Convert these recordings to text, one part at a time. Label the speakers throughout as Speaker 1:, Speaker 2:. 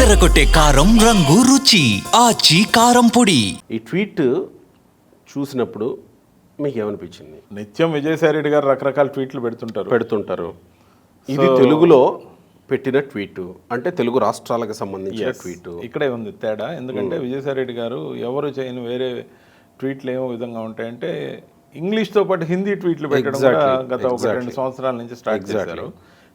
Speaker 1: అదరగొట్టే కారం రంగు రుచి ఆచి కారం పొడి.
Speaker 2: ఈ ట్వీట్ చూసినప్పుడు మీకు ఏమనిపించింది?
Speaker 3: నిత్యం విజయసాయిరెడ్డి గారు రకరకాల ట్వీట్లు పెడుతుంటారు.
Speaker 2: ఇది తెలుగులో పెట్టిన ట్వీట్ అంటే తెలుగు రాష్ట్రాలకు సంబంధించిన ట్వీట్.
Speaker 3: ఇక్కడే ఉంది తేడా. ఎందుకంటే విజయసాయిరెడ్డి గారు ఎవరు చేయని వేరే ట్వీట్లు ఏమో విధంగా ఉంటాయంటే ఇంగ్లీష్తో పాటు హిందీ ట్వీట్లు పెట్టడం కూడా గత 1-2 సంవత్సరాల నుంచి స్టార్ట్ చేశారు.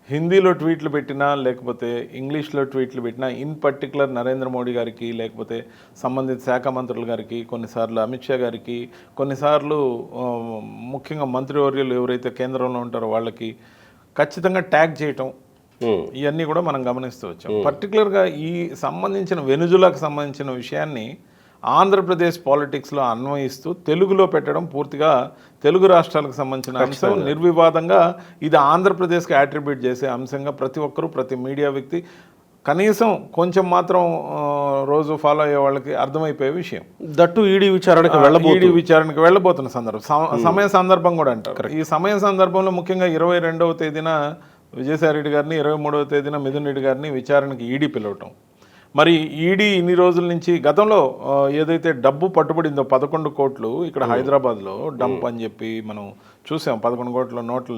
Speaker 3: హిందీలో ట్వీట్లు పెట్టినా లేకపోతే ఇంగ్లీష్లో ట్వీట్లు పెట్టినా ఇన్ పర్టికులర్ నరేంద్ర మోడీ గారికి లేకపోతే సంబంధిత శాఖ మంత్రుల గారికి, కొన్నిసార్లు అమిత్ షా గారికి, కొన్నిసార్లు ముఖ్యంగా మంత్రివర్యులు ఎవరైతే కేంద్రంలో ఉంటారో వాళ్ళకి ఖచ్చితంగా ట్యాగ్ చేయటం, ఇవన్నీ కూడా మనం గమనిస్తూ వచ్చాం. పర్టికులర్గా ఈ సంబంధించిన వెనుజులాకు సంబంధించిన విషయాన్ని ఆంధ్రప్రదేశ్ పాలిటిక్స్లో అన్వయిస్తూ తెలుగులో పెట్టడం పూర్తిగా తెలుగు రాష్ట్రాలకు సంబంధించిన అంశం. నిర్వివాదంగా ఇది ఆంధ్రప్రదేశ్కి అట్రిబ్యూట్ చేసే అంశంగా ప్రతి ఒక్కరూ, ప్రతి మీడియా వ్యక్తి కనీసం కొంచెం మాత్రం రోజు ఫాలో అయ్యే వాళ్ళకి అర్థమైపోయే విషయం.
Speaker 2: దట్టు ఈడీ విచారణకు
Speaker 3: వెళ్ళబోతున్న సమయ సందర్భం కూడా అంటారు. ఈ సమయ సందర్భంలో ముఖ్యంగా 22వ తేదీన విజయసాయిరెడ్డి గారిని, 23వ తేదీన మిథున్ రెడ్డి గారిని విచారణకి ఈడీ పిలవటం. మరి ఈడీ ఇన్ని రోజుల నుంచి గతంలో ఏదైతే డబ్బు పట్టుబడిందో 11 కోట్లు ఇక్కడ హైదరాబాద్లో డంప్ అని చెప్పి మనం చూసాం. 11 కోట్ల నోట్లు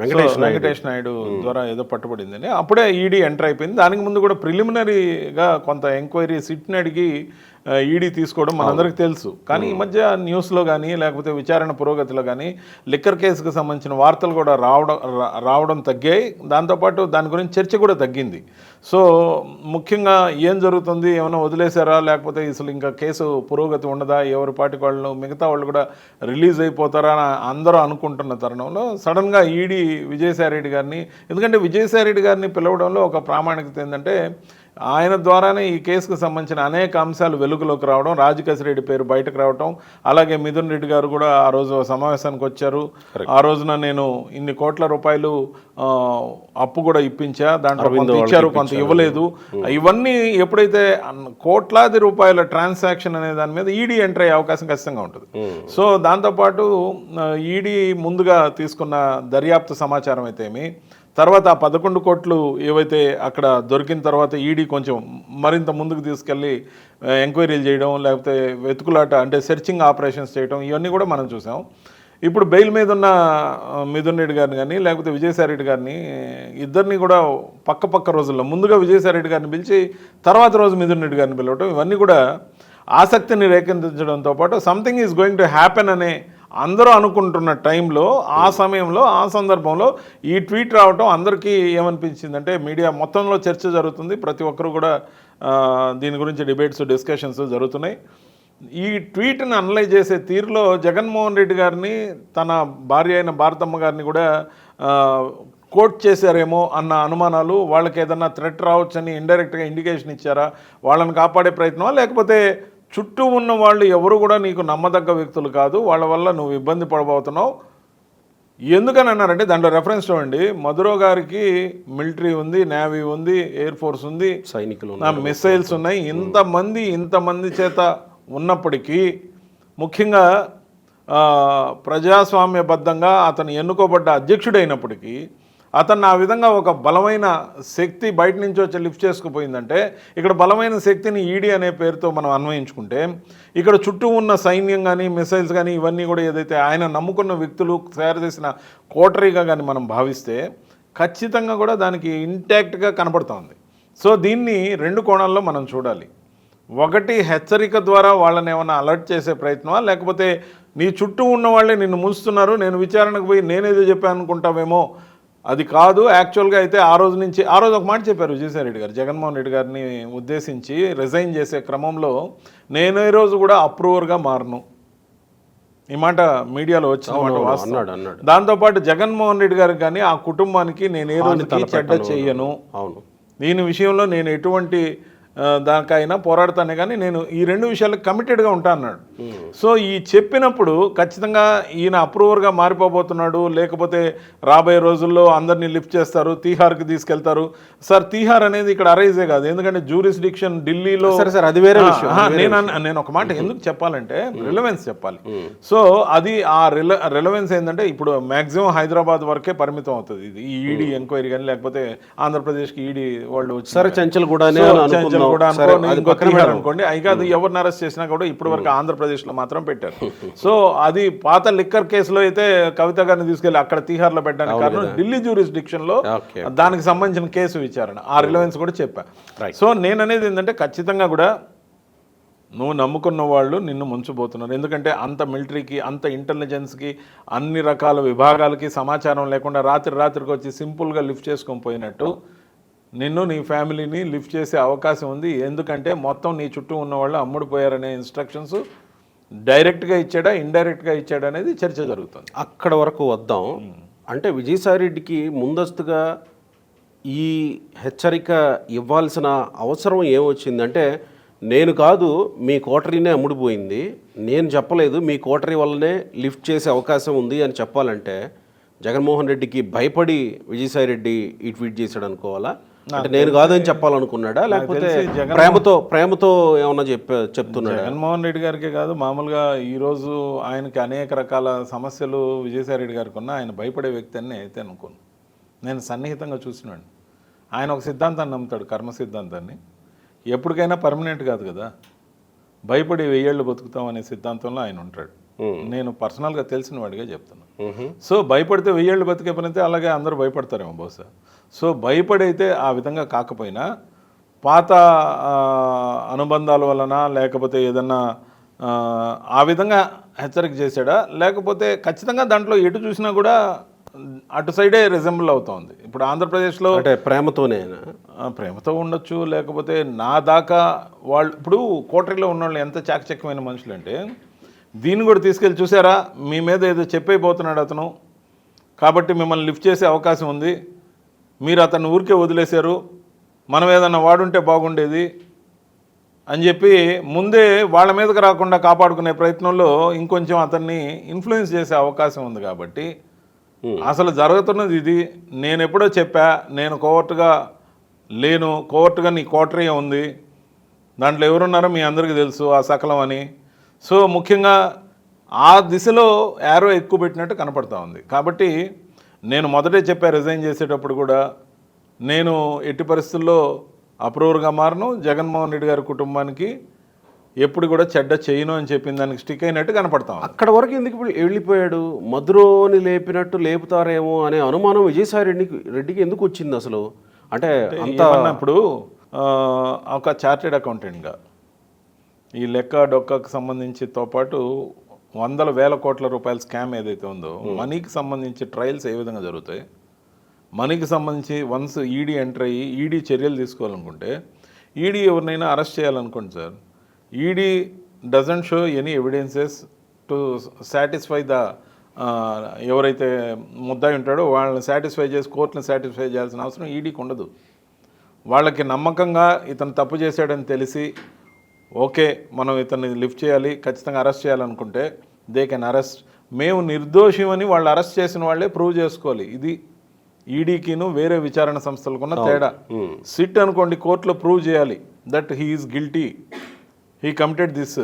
Speaker 3: వెంకటేష్ నాయుడు ద్వారా ఏదో పట్టుబడిందని అప్పుడే ఈడీ ఎంటర్ అయిపోయింది. దానికి ముందు కూడా ప్రిలిమినరీగా కొంత ఎంక్వైరీ సిట్ని అడిగి ఈడీ తీసుకోవడం మనందరికీ తెలుసు. కానీ ఈ మధ్య న్యూస్లో కానీ లేకపోతే విచారణ పురోగతిలో కానీ లిక్కర్ కేసుకు సంబంధించిన వార్తలు కూడా రావడం తగ్గాయి. దాంతోపాటు దాని గురించి చర్చ కూడా తగ్గింది. సో ముఖ్యంగా ఏం జరుగుతుంది, ఏమైనా వదిలేశారా, లేకపోతే అసలు ఇంకా కేసు పురోగతి ఉండదా, ఎవరి పాటి వాళ్ళు మిగతా వాళ్ళు కూడా రిలీజ్ అయిపోతారా అని అందరూ అనుకుంటున్న తరుణంలో సడన్గా ఈడీ విజయసాయిరెడ్డి గారిని, ఎందుకంటే విజయసాయిరెడ్డి గారిని పిలవడంలో ఒక ప్రామాణికత ఏంటంటే ఆయన ద్వారానే ఈ కేసుకు సంబంధించిన అనేక అంశాలు వెలుగులోకి రావడం, రాజకేశ్వర పేరు బయటకు రావడం, అలాగే మిథున్ రెడ్డి గారు కూడా ఆ రోజు సమావేశానికి వచ్చారు. ఆ రోజున నేను ఇన్ని కోట్ల రూపాయలు అప్పు కూడా ఇప్పించా, దాంట్లో కొంత ఇచ్చారు, కొంత ఇవ్వలేదు, ఇవన్నీ ఎప్పుడైతే కోట్లాది రూపాయల ట్రాన్సాక్షన్ అనే దాని మీద ఈడీ ఎంటర్ అయ్యే అవకాశం ఖచ్చితంగా ఉంటుంది. సో దాంతోపాటు ఈడీ ముందుగా తీసుకున్న దర్యాప్తు సమాచారం అయితే ఏమి, తర్వాత ఆ 11 కోట్లు ఏవైతే అక్కడ దొరికిన తర్వాత ఈడీ కొంచెం మరింత ముందుకు తీసుకెళ్ళి ఎంక్వైరీలు చేయడం, లేకపోతే వెతుకులాట అంటే సెర్చింగ్ ఆపరేషన్స్ చేయడం, ఇవన్నీ కూడా మనం చూసాం. ఇప్పుడు బెయిల్ మీద ఉన్న మిథున్ రెడ్డి గారిని కానీ లేకపోతే విజయసాయిరెడ్డి గారిని ఇద్దరిని కూడా పక్క రోజుల్లో ముందుగా విజయసాయిరెడ్డి గారిని పిలిచి తర్వాత రోజు మిథున్ రెడ్డి గారిని పిలవటం, ఇవన్నీ కూడా ఆసక్తిని రేకెత్తించడంతో పాటు something is going to happen అనే అందరూ అనుకుంటున్న టైంలో, ఆ సమయంలో, ఆ సందర్భంలో ఈ ట్వీట్ రావటం అందరికీ ఏమనిపించిందంటే మీడియా మొత్తంలో చర్చ జరుగుతుంది, ప్రతి ఒక్కరు కూడా దీని గురించి డిబేట్స్, డిస్కషన్స్ జరుగుతున్నాయి. ఈ ట్వీట్ని అనలైజ్ చేసే తీరులో జగన్మోహన్ రెడ్డి గారిని, తన భార్య అయిన భారతమ్మ గారిని కూడా కోట్ చేశారేమో అన్న అనుమానాలు, వాళ్ళకి ఏదన్నా థ్రెట్ రావచ్చని ఇండైరెక్ట్గా ఇండికేషన్ ఇచ్చారా, వాళ్ళని కాపాడే ప్రయత్నమా, లేకపోతే చుట్టూ ఉన్న వాళ్ళు ఎవరు కూడా నీకు నమ్మదగ్గ వ్యక్తులు కాదు, వాళ్ళ వల్ల నువ్వు ఇబ్బంది పడబోతున్నావు ఎందుకని అన్నారంటే దాంట్లో రెఫరెన్స్ చూడండి. మధురో గారికి మిలిటరీ ఉంది, నేవీ ఉంది, ఎయిర్ ఫోర్స్ ఉంది, సైనికులు, మిసైల్స్ ఉన్నాయి. ఇంతమంది చేత ఉన్నప్పటికీ, ముఖ్యంగా ప్రజాస్వామ్యబద్ధంగా అతను ఎన్నుకోబడ్డ అధ్యక్షుడైనప్పటికీ అతన్ని ఆ విధంగా ఒక బలమైన శక్తి బయట నుంచి వచ్చి లిఫ్ట్ చేసుకుపోయిందంటే, ఇక్కడ బలమైన శక్తిని ఈడీ అనే పేరుతో మనం అన్వయించుకుంటే, ఇక్కడ చుట్టూ ఉన్న సైన్యం కానీ, మిసైల్స్ కానీ, ఇవన్నీ కూడా ఏదైతే ఆయన నమ్ముకున్న వ్యక్తులు తయారు చేసిన కోటరీగా కానీ మనం భావిస్తే ఖచ్చితంగా కూడా దానికి ఇంటాక్ట్గా కనబడుతుంది. సో దీన్ని 2 కోణాల్లో మనం చూడాలి. ఒకటి, హెచ్చరిక ద్వారా వాళ్ళని ఏమైనా అలర్ట్ చేసే ప్రయత్నమా, లేకపోతే నీ చుట్టూ ఉన్న వాళ్ళే నిన్ను ముంచుతున్నారు, నేను విచారణకు పోయి నేనేదో చెప్పాను అనుకుంటావేమో, అది కాదు. యాక్చువల్గా అయితే ఆ రోజు ఒక మాట చెప్పారు విజయసాయిరెడ్డి గారు జగన్మోహన్ రెడ్డి గారిని ఉద్దేశించి రిజైన్ చేసే క్రమంలో, నేను ఈ రోజు కూడా అప్రూవర్గా మారను, ఈ మాట మీడియాలో వచ్చిన మాట వాస్తవం. దాంతోపాటు జగన్మోహన్ రెడ్డి గారికి కానీ ఆ కుటుంబానికి నేను ఏ రోజుకి చెడ్డ చెయ్యను, దీని విషయంలో నేను ఎటువంటి దానికైనా పోరాడతానే కానీ నేను ఈ 2 విషయాలకు కమిటెడ్గా ఉంటా అన్నాడు. సో ఈ చెప్పినప్పుడు ఖచ్చితంగా ఈయన అప్రూవర్గా మారిపోబోతున్నాడు, లేకపోతే రాబోయే రోజుల్లో అందరినీ లిఫ్ట్ చేస్తారు, తీహార్కి తీసుకెళ్తారు. సార్ తీహార్ అనేది ఇక్కడ అరైజే కాదు, ఎందుకంటే జ్యూరిస్డిక్షన్ ఢిల్లీలో.
Speaker 2: సరే అది వేరే విషయం.
Speaker 3: నేను ఒక మాట ఎందుకు చెప్పాలంటే రిలవెన్స్ చెప్పాలి. సో అది ఆ రిలవెన్స్ ఏంటంటే ఇప్పుడు మాక్సిమం హైదరాబాద్ వరకే పరిమితం అవుతుంది ఇది, ఈ ఈడీ ఎంక్వైరీ కానీ, లేకపోతే ఆంధ్రప్రదేశ్కి ఈడీ వాళ్ళు
Speaker 2: సరే చెంచల్ కూడా
Speaker 3: అనుకోండి. అయితే అది ఎవరిని అరెస్ట్ చేసినా కూడా ఇప్పటి వరకు ఆంధ్రప్రదేశ్లో మాత్రం పెట్టారు. సో అది పాత లిక్కర్ కేసులో అయితే కవిత గారిని తీసుకెళ్లి అక్కడ తీహార్లో పెట్టడానికి కారణం ఢిల్లీ జ్యూరిస్డిక్షన్ లో దానికి సంబంధించిన కేసు విచారణ, ఆ రిలవెన్స్ కూడా చెప్పా. సో నేను అనేది ఏంటంటే ఖచ్చితంగా కూడా నువ్వు నమ్ముకున్న వాళ్ళు నిన్ను ముంచబోతున్నారు. ఎందుకంటే అంత మిలిటరీకి, అంత ఇంటెలిజెన్స్కి, అన్ని రకాల విభాగాలకి సమాచారం లేకుండా రాత్రికి వచ్చి సింపుల్గా లిఫ్ట్ చేసుకొని పోయినట్టు నిన్ను, నీ ఫ్యామిలీని లిఫ్ట్ చేసే అవకాశం ఉంది. ఎందుకంటే మొత్తం నీ చుట్టూ ఉన్న వాళ్ళు అమ్ముడుపోయారనే ఇన్స్ట్రక్షన్స్ డైరెక్ట్గా ఇచ్చాడా, ఇండైరెక్ట్గా ఇచ్చాడా అనేది చర్చ జరుగుతుంది.
Speaker 2: అక్కడ వరకు వద్దాం. అంటే విజయసాయిరెడ్డికి ముందస్తుగా ఈ హెచ్చరిక ఇవ్వాల్సిన అవసరం ఏమొచ్చిందంటే, నేను కాదు మీ కోటరీనే అమ్ముడుపోయింది, నేను చెప్పలేదు, మీ కోటరీ వల్లనే లిఫ్ట్ చేసే అవకాశం ఉంది అని చెప్పాలంటే జగన్మోహన్ రెడ్డికి భయపడి విజయసాయిరెడ్డి ఈ ట్వీట్ చేశాడు అనుకోవాలా? అంటే నేను కాదని చెప్పాలనుకున్నాడా, లేకపోతే ప్రేమతో ఏమన్నా చెప్తున్నాడా?
Speaker 3: జగన్మోహన్ రెడ్డి గారికి కాదు, మామూలుగా ఈరోజు ఆయనకి అనేక రకాల సమస్యలు విజయసాయిరెడ్డి గారికి ఉన్నా ఆయన భయపడే వ్యక్తి అని అయితే అనుకోను. నేను సన్నిహితంగా చూసినాడు. ఆయన ఒక సిద్ధాంతాన్ని నమ్ముతాడు, కర్మ సిద్ధాంతాన్ని. ఎప్పటికైనా పర్మనెంట్ కాదు కదా, భయపడి 1000 ఏళ్ళు బతుకుతాం అనే సిద్ధాంతంలో ఆయన ఉంటాడు. నేను పర్సనల్గా తెలిసిన వాడిగా చెప్తున్నాను. సో భయపడితే 1000 ఏళ్ళు బతికే పని అయితే అలాగే అందరూ భయపడతారేమో బహుశా. సో భయపడైతే ఆ విధంగా కాకపోయినా పాత అనుబంధాల వలన, లేకపోతే ఏదన్నా ఆ విధంగా హెచ్చరిక చేశాడా, లేకపోతే ఖచ్చితంగా దాంట్లో ఎటు చూసినా కూడా అటు సైడే రిజెంబుల్ అవుతుంది. ఇప్పుడు ఆంధ్రప్రదేశ్లో
Speaker 2: అంటే
Speaker 3: ప్రేమతో ఉండొచ్చు, లేకపోతే నా దాకా వాళ్ళు ఇప్పుడు కోటరీలో ఉన్న వాళ్ళు ఎంత చాకచక్యమైన మనుషులు అంటే, దీన్ని కూడా తీసుకెళ్ళి చూసారా మీ మీద ఏదో చెప్పైపోతున్నాడు అతను, కాబట్టి మిమ్మల్ని లిఫ్ట్ చేసే అవకాశం ఉంది, మీరు అతన్ని ఊరికే వదిలేశారు, మనం ఏదన్నా వాడుంటే బాగుండేది అని చెప్పి ముందే వాళ్ళ మీదకి రాకుండా కాపాడుకునే ప్రయత్నంలో ఇంకొంచెం అతన్ని ఇన్ఫ్లుయెన్స్ చేసే అవకాశం ఉంది. కాబట్టి అసలు జరుగుతున్నది ఇది. నేను ఎప్పుడో చెప్పా, నేను కోవర్ట్గా లేను, కోవర్ట్గా నీ కోటరీ ఉంది, దాంట్లో ఎవరున్నారో మీ అందరికీ తెలుసు, ఆ సకలం అని. సో ముఖ్యంగా ఆ దిశలో యారో ఎక్కువ పెట్టినట్టు కనపడతా ఉంది. కాబట్టి నేను మొదటే చెప్పా, రిజైన్ చేసేటప్పుడు కూడా నేను ఎట్టి పరిస్థితుల్లో అప్రూవర్గా మారను, జగన్మోహన్ రెడ్డి గారి కుటుంబానికి ఎప్పుడు కూడా చెడ్డ చేయను అని చెప్పిన దానికి స్టిక్ అయినట్టు కనపడతాం.
Speaker 2: అక్కడ వరకు ఎందుకు వెళ్ళిపోయాడు? మధురోని లేపినట్టు లేపుతారేమో అనే అనుమానం విజయసాయిరెడ్డికి ఎందుకు వచ్చింది అసలు? అంటే
Speaker 3: ఇప్పుడు ఒక చార్టెడ్ అకౌంటెంట్గా ఈ లెక్క డొక్కకు సంబంధించితో పాటు 100,000 కోట్ల రూపాయల స్కామ్ ఏదైతే ఉందో, మనీకి సంబంధించి ట్రయల్స్ ఏ విధంగా జరుగుతాయి, మనీకి సంబంధించి వన్స్ ఈడీ ఎంటర్ అయ్యి ఈడీ చర్యలు తీసుకోవాలనుకుంటే, ఈడీ ఎవరినైనా అరెస్ట్ చేయాలనుకోండి sir, ED doesn't show any evidences to satisfy the ఎవరైతే ముద్దాయి ఉంటాడో వాళ్ళని సాటిస్ఫై చేసి కోర్టుని సాటిస్ఫై చేయాల్సిన అవసరం ఈడీకి ఉండదు. వాళ్ళకి నమ్మకంగా ఇతను తప్పు చేశాడని తెలిసి ఓకే మనం ఇతన్ని లిఫ్ట్ చేయాలి, ఖచ్చితంగా అరెస్ట్ చేయాలనుకుంటే దే కెన్ అరెస్ట్. మేము నిర్దోషమని వాళ్ళు అరెస్ట్ చేసిన వాళ్ళే ప్రూవ్ చేసుకోవాలి. ఇది ఈడీకిను వేరే విచారణ సంస్థలకున్న తేడా. సిట్ అనుకోండి, కోర్టులో ప్రూవ్ చేయాలి that he is guilty, he committed this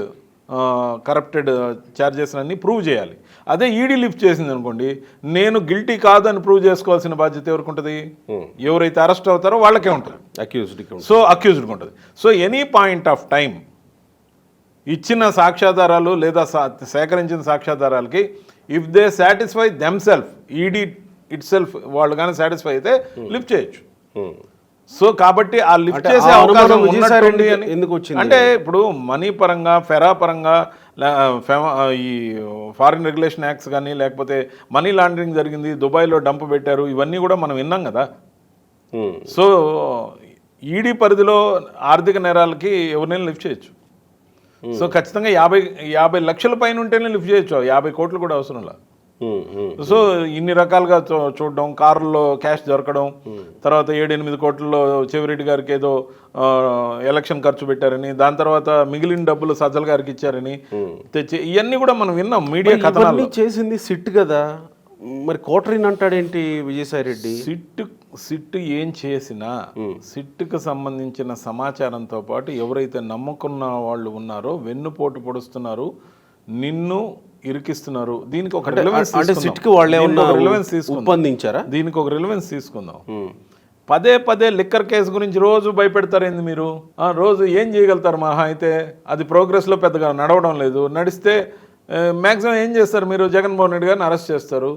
Speaker 3: corrupted charges అన్ని ప్రూవ్ చేయాలి. అదే ఈడీ లిఫ్ట్ చేసింది అనుకోండి, నేను గిల్టీ కాదని ప్రూవ్ చేసుకోవాల్సిన బాధ్యత ఎవరికి ఉంటుంది? ఎవరైతే అరెస్ట్ అవుతారో వాళ్ళకే ఉంటుంది, అక్యూజ్డ్కి ఉంటుంది. So any point of time ఇచ్చిన సాక్ష్యాధారాలు లేదా సేకరించిన సాక్ష్యాధారాలకి if they satisfy themselves, ED itself వాళ్ళు కానీ సాటిస్ఫై అయితే లిఫ్ట్ చేయొచ్చు. సో కాబట్టి ఆ లిఫ్ట్ చేసే అవకాశం
Speaker 2: ఎందుకు వచ్చింది
Speaker 3: అంటే, ఇప్పుడు మనీ పరంగా, ఫెరా పరంగా, ఈ ఫారిన్ రెగ్యులేషన్ యాక్ట్స్ కానీ, లేకపోతే మనీ లాండరింగ్ జరిగింది, దుబాయ్లో డంప్ పెట్టారు, ఇవన్నీ కూడా మనం విన్నాం కదా. సో ఈడీ పరిధిలో ఆర్థిక నేరాలకి ఎవరినైనా లిఫ్ట్ చేయొచ్చు. సో ఖచ్చితంగా 50 లక్షల పైన ఉంటేనే లిఫ్ట్ చేయొచ్చు, 50 కోట్లు కూడా అవసరంలా. సో ఇన్ని రకాలుగా చూడడం, కారుల్లో క్యాష్ దొరకడం, తర్వాత 7-8 కోట్లలో చెవిరెడ్డి గారికి ఏదో ఎలక్షన్ ఖర్చు పెట్టారని, దాని తర్వాత మిగిలిన డబ్బులు సజ్జల గారికి ఇచ్చారని తెచ్చి ఇవన్నీ కూడా మనం విన్నాం మీడియా కథనాలు.
Speaker 2: చేసింది సిట్ కదా, మరి కోటరీని అంటాడేంటి విజయసాయి రెడ్డి?
Speaker 3: సిట్ ఏం చేసినా సిట్కు సంబంధించిన సమాచారంతో పాటు ఎవరైతే నమ్మకున్న వాళ్ళు ఉన్నారో వెన్నుపోటు పొడుస్తున్నారు, నిన్ను ఇరికిస్తున్నారు, దీనికి ఒక రిలవెన్స్
Speaker 2: తీసుకుందాం.
Speaker 3: దీనికి ఒక రిలవెన్స్ తీసుకుందాం. పదే లిక్కర్ కేసు గురించి రోజు భయపెడతారేంది మీరు? రోజు ఏం చేయగలుగుతారు మహా అయితే? అది ప్రోగ్రెస్లో పెద్దగా నడవడం లేదు. నడిస్తే మ్యాక్సిమం ఏం చేస్తారు మీరు? జగన్మోహన్ రెడ్డి గారిని అరెస్ట్ చేస్తారు.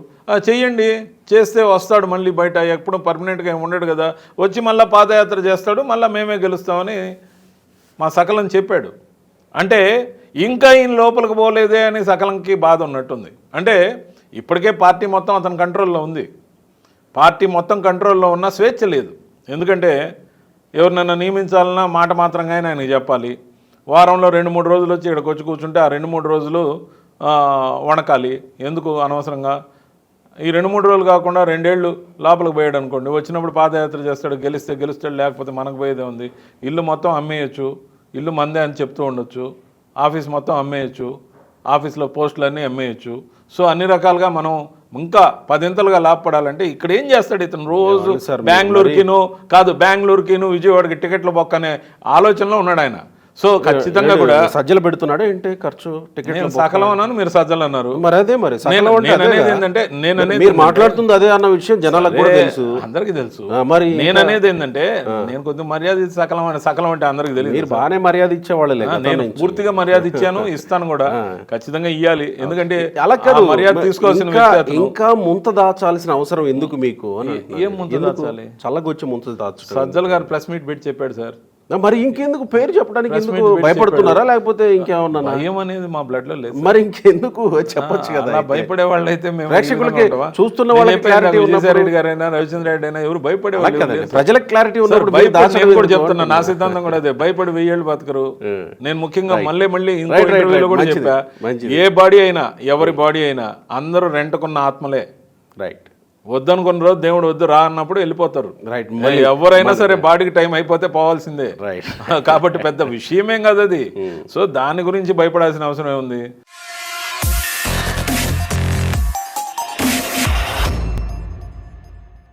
Speaker 3: చెయ్యండి, చేస్తే వస్తాడు మళ్ళీ బయట, ఎప్పుడు పర్మనెంట్గా ఏమి ఉండడు కదా, వచ్చి మళ్ళీ పాదయాత్ర చేస్తాడు, మళ్ళీ మేమే గెలుస్తామని మా సకలం చెప్పాడు. అంటే ఇంకా ఈయన లోపలికి పోలేదే అని సకలంకి బాధ ఉన్నట్టుంది. అంటే ఇప్పటికే పార్టీ మొత్తం అతని కంట్రోల్లో ఉంది. పార్టీ మొత్తం కంట్రోల్లో ఉన్న స్వేచ్ఛ లేదు. ఎందుకంటే ఎవరినైనా నియమించాలన్నా మాట మాత్రంగా ఆయనకి చెప్పాలి. వారంలో 2-3 రోజులు వచ్చి ఇక్కడికి వచ్చి కూర్చుంటే ఆ 2-3 రోజులు వణకాలి. ఎందుకు అనవసరంగా? ఈ 2-3 రోజులు కాకుండా 2 ఏళ్ళు లోపలికి పోయాడు అనుకోండి, వచ్చినప్పుడు పాదయాత్ర చేస్తాడు, గెలిస్తే గెలుస్తాడు, లేకపోతే మనకు పోయేదే ఉంది. ఇల్లు మొత్తం అమ్మేయచ్చు, ఇల్లు మందే అని చెప్తూ ఉండొచ్చు, ఆఫీస్ మొత్తం అమ్మేయచ్చు, ఆఫీస్లో పోస్టులన్నీ అమ్మేయచ్చు. సో అన్ని రకాలుగా మనం ఇంకా 10 లాభపడాలంటే ఇక్కడ ఏం చేస్తాడు ఇతను? రోజు బెంగళూరుకిను విజయవాడకి టికెట్లు బొక్కనే ఆలోచనలో ఉన్నాడు ఆయన. సో ఖచ్చితంగా కూడా
Speaker 2: సజ్జలు పెడుతున్నాడు ఏంటి ఖర్చు? టికెట్
Speaker 3: సకలం అన్నాను, మీరు సజ్జలు అన్నారు.
Speaker 2: మరి అదే మరి
Speaker 3: నేననేది
Speaker 2: మాట్లాడుతుంది అదే అన్న విషయం జనాలకు కూడా తెలుసు,
Speaker 3: అందరికి తెలుసు.
Speaker 2: మరి
Speaker 3: నేననేది ఏంటంటే నేను కొద్దిగా మర్యాద సకలం అంటే అందరికి తెలియదు.
Speaker 2: మీరు బాగానే మర్యాద ఇచ్చేవాళ్ళే.
Speaker 3: నేను పూర్తిగా మర్యాద ఇచ్చాను, ఇస్తాను కూడా, ఖచ్చితంగా ఇవ్వాలి. ఎందుకంటే అలా కాదు, మర్యాద తీసుకోవాల్సిన
Speaker 2: ఇంకా ముంత దాచాల్సిన అవసరం ఎందుకు మీకు?
Speaker 3: ఏం ముంత దాచాలి?
Speaker 2: చల్లగొచ్చి ముంత దాచు.
Speaker 3: సజ్జల్ గారు ప్రెస్ మీట్ పెట్టి చెప్పాడు సార్.
Speaker 2: మరి ఇంకెందుకు పేరు చెప్పడానికి ఎందుకు భయపడుతున్నారా, లేకపోతే ఇంకేమన్నా?
Speaker 3: భయం అనేది మా బ్లడ్ లో లేదు.
Speaker 2: మరి ఇంకెందుకు చెప్పొచ్చు కదా.
Speaker 3: భయపడే వాళ్ళు అయితే
Speaker 2: ప్రేక్షకులకి చూస్తున్న వాళ్ళకి క్లారిటీ
Speaker 3: రెడ్డి గారైనా రవిచంద్ర రెడ్డి అయినా ఎవరు భయపడే వాళ్ళు?
Speaker 2: ప్రజలకు క్లారిటీ ఉన్నప్పుడు
Speaker 3: కూడా చెప్తున్నా, నా సిద్ధాంతం కూడా అదే. భయపడి 1000 ఏళ్ళు బతకరు. నేను ముఖ్యంగా మళ్ళీ ఇంటర్వ్యూలో కూడా చెప్పా, ఏ బాడీ అయినా ఎవరి బాడీ అయినా అందరూ రెంటకున్న ఆత్మలే.
Speaker 2: రైట్.
Speaker 3: వద్దనుకున్న రోజు దేవుడు వద్దు రా అన్నప్పుడు వెళ్ళిపోతారు.
Speaker 2: రైట్.
Speaker 3: ఎవరైనా సరే బాడీకి టైం అయిపోతే పోవాల్సిందే.
Speaker 2: రైట్.
Speaker 3: కాబట్టి పెద్ద విషయమేం కాదు అది. సో దాని గురించి భయపడాల్సిన అవసరం ఏముంది?